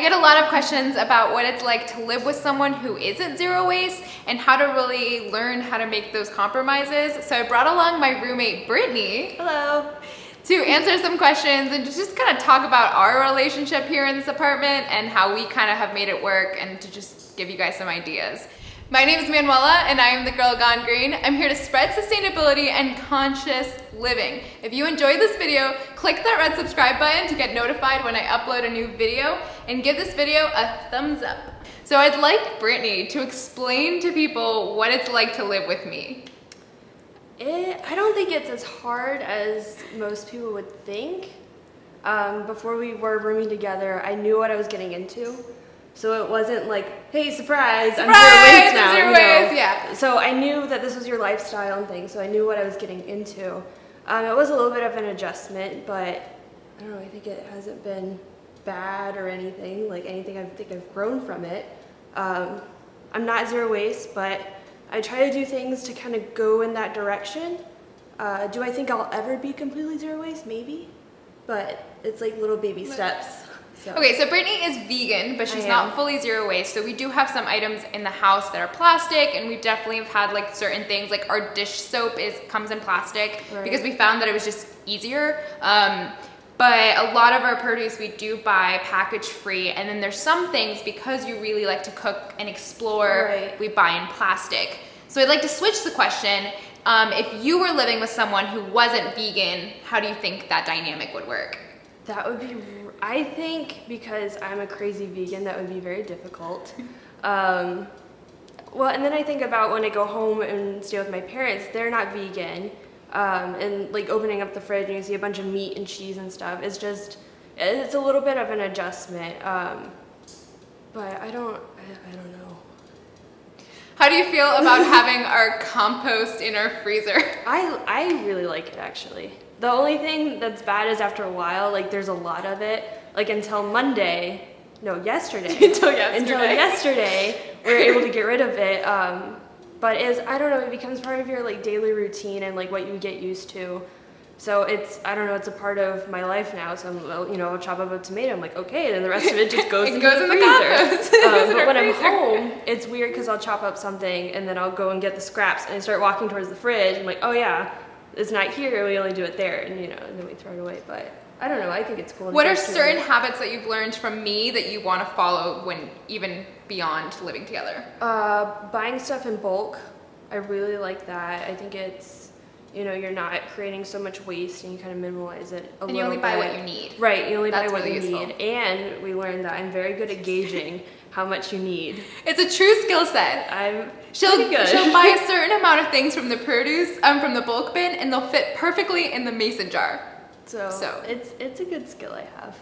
I get a lot of questions about what it's like to live with someone who isn't zero waste and how to really learn how to make those compromises. So I brought along my roommate, Brittany. Hello. To answer some questions and to just kind of talk about our relationship here in this apartment and how we kind of have made it work, and to just give you guys some ideas. My name is Manuela and I am the girl gone green. I'm here to spread sustainability and conscious living. If you enjoyed this video, click that red subscribe button to get notified when I upload a new video, and give this video a thumbs up. So I'd like Brittany to explain to people what it's like to live with me. I don't think it's as hard as most people would think. Before we were rooming together, I knew what I was getting into. So it wasn't like, hey, surprise, I'm zero waste now. Zero waste, yeah. So I knew that this was your lifestyle and things, so I knew what I was getting into. It was a little bit of an adjustment, but I don't know, I think it hasn't been bad or anything, like anything I think I've grown from it. I'm not zero waste, but I try to do things to kind of go in that direction. Do I think I'll ever be completely zero waste? Maybe, but it's like little baby steps. So. Okay, so Brittany is vegan, but she's not fully zero waste. So we do have some items in the house that are plastic, and we definitely have had like certain things, like our dish soap comes in plastic, right, because we found that it was just easier. But a lot of our produce we do buy package free, and then there's some things, because you really like to cook and explore, right, we buy in plastic. So I'd like to switch the question. If you were living with someone who wasn't vegan, how do you think that dynamic would work? That would be, I think, because I'm a crazy vegan, that would be very difficult. Well, and then I think about when I go home and stay with my parents, they're not vegan. And like opening up the fridge and you see a bunch of meat and cheese and stuff, it's a little bit of an adjustment. But I don't know. How do you feel about having our compost in our freezer? I really like it, actually. The only thing that's bad is after a while, like there's a lot of it, like until yesterday. Until yesterday, we were able to get rid of it. But I don't know, it becomes part of your like daily routine and like what you get used to. So I don't know, it's a part of my life now. So I'll chop up a tomato. I'm like, okay, then the rest of it just goes, in the freezer. But when I'm home, it's weird because I'll chop up something and then I'll go and get the scraps and I start walking towards the fridge. I'm like, oh yeah, it's not here. We only do it there, and and then we throw it away. But I don't know. I think it's cool. What are certain habits that you've learned from me that you want to follow when even beyond living together? Buying stuff in bulk. I really like that. I think it's, you're not creating so much waste and you kind of minimize it a little bit. And you only buy what you need. Right, you only buy what you need. And we learned that I'm very good at gauging how much you need. It's a true skill set. She'll buy a certain amount of things from the produce, from the bulk bin, and they'll fit perfectly in the mason jar. So it's a good skill I have.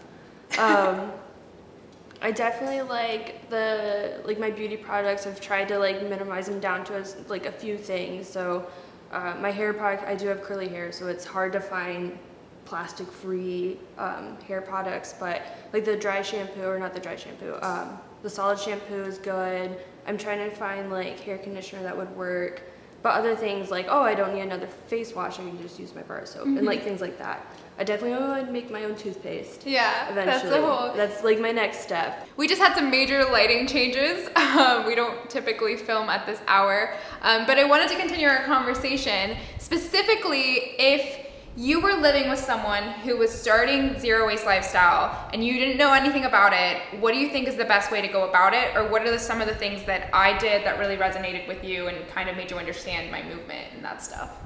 I definitely like my beauty products. I've tried to like minimize them down to like a few things. So my hair product, I do have curly hair, so it's hard to find plastic-free hair products. But like the solid shampoo is good. I'm trying to find like hair conditioner that would work. But other things like, oh, I don't need another face wash, I can just use my bar soap, and like things like that. I definitely want to make my own toothpaste. Yeah, eventually. That's like my next step. We just had some major lighting changes. We don't typically film at this hour, but I wanted to continue our conversation. Specifically, if you were living with someone who was starting zero waste lifestyle and you didn't know anything about it, what do you think is the best way to go about it? Or what are some of the things that I did that really resonated with you and kind of made you understand my movement and that stuff?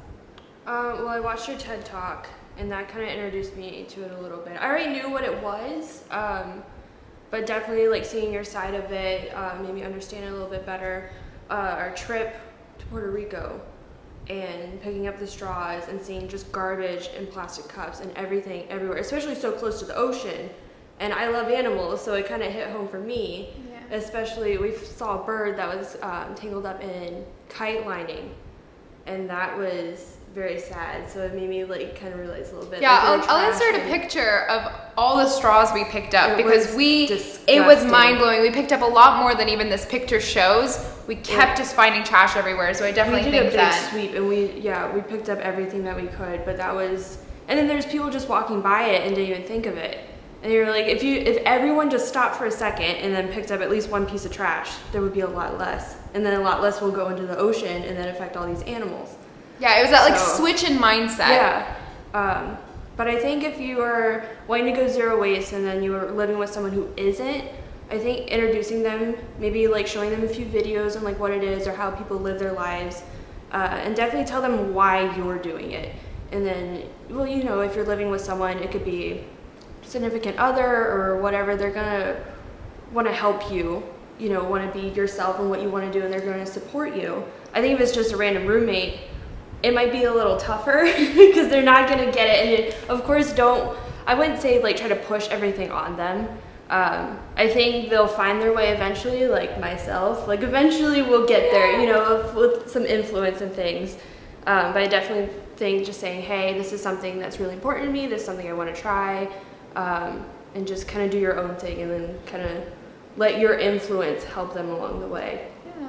Well, I watched your TED Talk, and that kind of introduced me to it a little bit. I already knew what it was, but definitely like seeing your side of it made me understand it a little bit better. Our trip to Puerto Rico and picking up the straws and seeing just garbage and plastic cups and everything everywhere, especially so close to the ocean. And I love animals, so it kind of hit home for me. Yeah. Especially, we saw a bird that was tangled up in kite lining, and that was very sad. So it made me like kind of realize a little bit. Yeah, like I'll insert a picture of all the straws we picked up because it was mind blowing. We picked up a lot more than even this picture shows. We kept just finding trash everywhere. So I definitely think that we did a big sweep, and we picked up everything that we could. But that was, and then there's people just walking by it and didn't even think of it. And you're like, if everyone just stopped for a second and then picked up at least one piece of trash, there would be a lot less. And then a lot less will go into the ocean and then affect all these animals. Yeah, it was that like switch in mindset. Yeah. But I think if you are wanting to go zero waste and then you are living with someone who isn't, I think introducing them, maybe like showing them a few videos on like what it is or how people live their lives, and definitely tell them why you're doing it. And then, well, you know, if you're living with someone, it could be significant other or whatever, they're gonna want to help you, you know, want to be yourself and what you want to do, and they're going to support you. I think if it's just a random roommate, it might be a little tougher because they're not going to get it. And of course, I wouldn't say like try to push everything on them. I think they'll find their way eventually, like myself, like eventually we'll get there, you know, with some influence and things. But I definitely think just saying, hey, this is something that's really important to me, this is something I want to try, and just kind of do your own thing and then kind of let your influence help them along the way.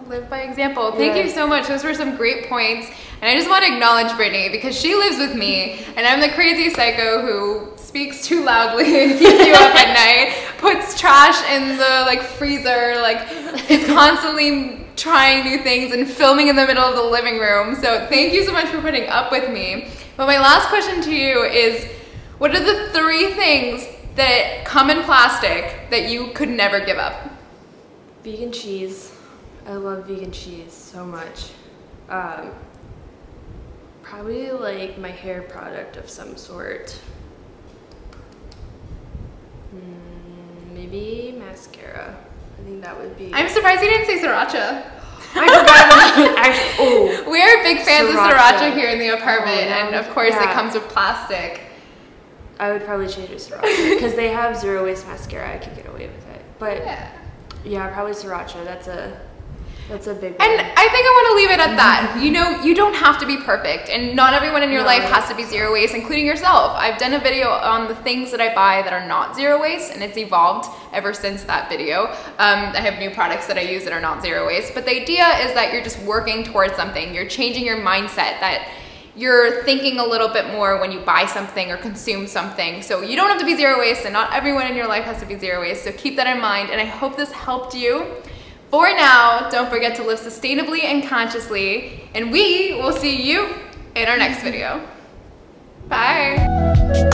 Live by example. Thank you so much. Those were some great points. And I just want to acknowledge Brittani because she lives with me and I'm the crazy psycho who speaks too loudly and keeps you up at night, puts trash in the like freezer, like is constantly trying new things and filming in the middle of the living room. So thank you so much for putting up with me. But my last question to you is, what are the 3 things that come in plastic that you could never give up? Vegan cheese. I love vegan cheese so much. Probably like my hair product of some sort. Maybe mascara. I think that would be. I'm surprised you didn't say sriracha. I forgot. We're big fans of sriracha here in the apartment, and of course it comes with plastic. I would probably change it to sriracha because they have zero waste mascara. I could get away with it, but yeah, probably sriracha. That's a big one. And I think I want to leave it at that. You know, you don't have to be perfect, and not everyone in your life has to be zero waste, including yourself. I've done a video on the things that I buy that are not zero waste, and it's evolved ever since that video. I have new products that I use that are not zero waste, but the idea is that you're just working towards something. You're changing your mindset, that you're thinking a little bit more when you buy something or consume something. So you don't have to be zero waste, and not everyone in your life has to be zero waste. So keep that in mind, and I hope this helped you. For now, don't forget to live sustainably and consciously, and we will see you in our next video. Bye.